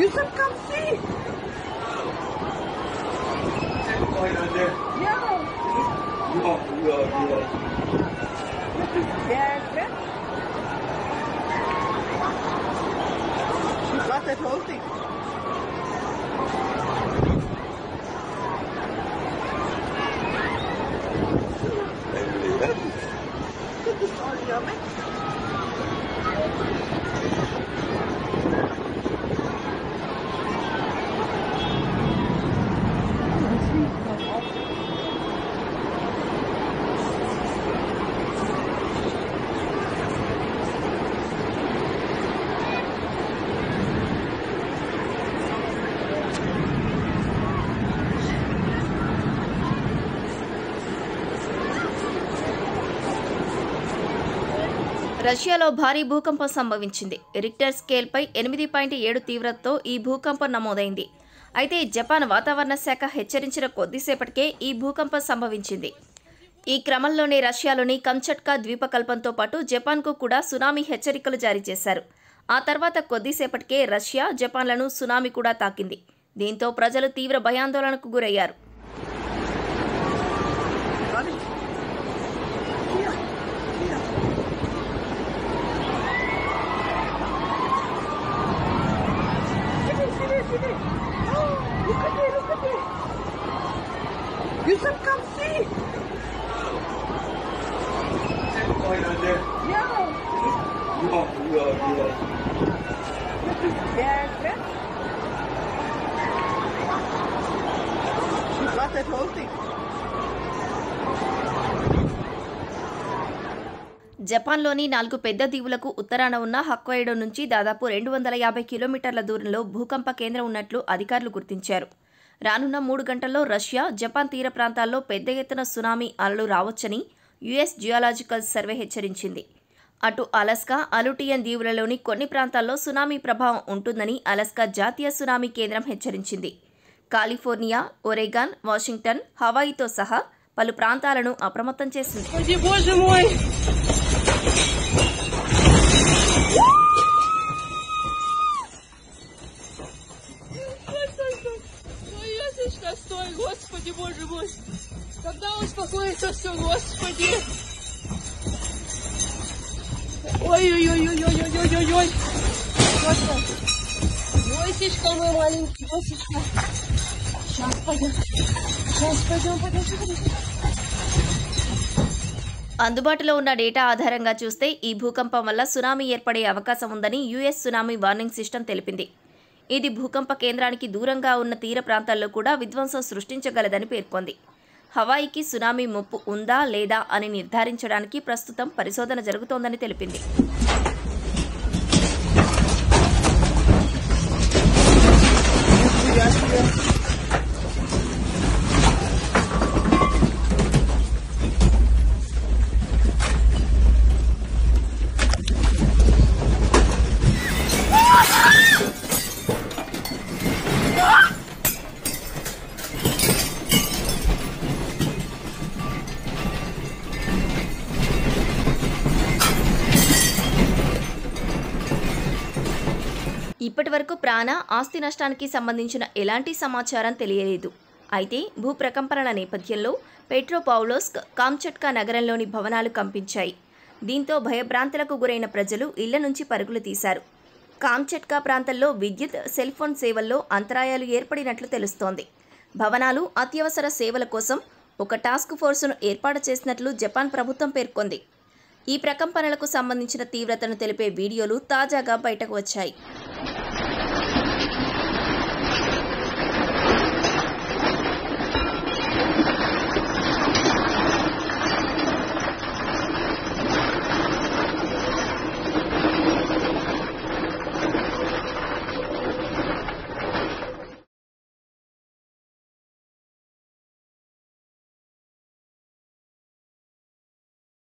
You should come see. Yeah. Yeah. You got that whole thing. Oh, yummy. రష్యాలో భారీ భూకంపం సంభవించింది. Richter స్కేల్పై 8.7 తీవ్రతతో ఈ భూకంపం నమోదైంది. అయితే జపాన్ వాతావరణ శాఖ హెచ్చరించిన కొద్దిసేపటికే ఈ భూకంపం సంభవించింది. ఈ క్రమంలోనే రష్యాలోని కంచట్కా ద్వీపకల్పంతో పాటు జపాన్కు కూడా సునామీ హెచ్చరికలు జారీ చేశారు. ఆ తర్వాత కొద్దిసేపటికే రష్యా, జపాన్లను సునామీ కూడా తాకింది. దీంతో ప్రజలు తీవ్ర భయాందోళనకు గురయ్యారు. You should come see. Yeah. You got that whole thing. జపాన్లోని 4 పెద్ద దీవులకు ఉత్తరాన ఉన్న హొక్కైడో నుంచి దాదాపు 250 కిలోమీటర్ల దూరంలో భూకంప కేంద్రం ఉన్నట్లు అధికారులు గుర్తించారు. రానున్న 3 గంటల్లో రష్యా, జపాన్ తీర ప్రాంతాల్లో పెద్ద ఎత్తున సునామీ అలలు రావచ్చని యుఎస్ జియోలాజికల్ సర్వే హెచ్చరించింది. అటు అలాస్కా, అలుటియన్ దీవులలోని కొన్ని ప్రాంతాల్లో సునామీ ప్రభావం ఉంటుందని అలాస్కా జాతీయ సునామీ కేంద్రం హెచ్చరించింది. కాలిఫోర్నియా, ఒరెగాన్, వాషింగ్టన్, హవాయితో సహా పలు ప్రాంతాలను అప్రమత్తం చేసింది. Стой, Господи, Боже мой! Когда успокоится все, Господи! Ой-ой-ой-ой-ой-ой-ой-ой! Господи! Йосечка мой маленький, Йосечка! Сейчас пойдем, пойдем. అందుబాటులో ఉన్న డేటా ఆధారంగా చూస్తే ఈ భూకంపం వల్ల సునామీ ఏర్పడే అవకాశం ఉందని యుఎస్ సునామీ వార్నింగ్ సిస్టమ్ తెలిపింది. ఇది భూకంప కేంద్రానికి దూరంగా ఉన్న తీర ప్రాంతాల్లో కూడా విధ్వంసం సృష్టించగలదని పేర్కొంది. హవాయికి సునామీ ముప్పు ఉందా లేదా అని నిర్ధారించడానికి ప్రస్తుతం పరిశోధన జరుగుతోందని తెలిపింది. ఇప్పటి వరకు ప్రాణ, ఆస్తి నష్టానికి సంబంధించిన ఎలాంటి సమాచారం తెలియలేదు. అయితే భూప్రకంపనల నేపథ్యంలో పెట్రోపావ్లోవ్స్క్, కామ్చట్కా నగరంలోని భవనాలు కంపించాయి. దీంతో భయభ్రాంతులకు గురైన ప్రజలు ఇళ్ల నుంచి పరుగులు తీశారు. కామ్చట్కా ప్రాంతంలో విద్యుత్, సెల్ ఫోన్ సేవల్లో అంతరాయాలు ఏర్పడినట్లు తెలుస్తోంది. భవనాలు, అత్యవసర సేవల కోసం ఒక టాస్క్ ఫోర్సును ఏర్పాటు చేసినట్లు జపాన్ ప్రభుత్వం పేర్కొంది. ఈ ప్రకంపనలకు సంబంధించిన తీవ్రతను తెలిపే వీడియోలు తాజాగా బయటకు వచ్చాయి.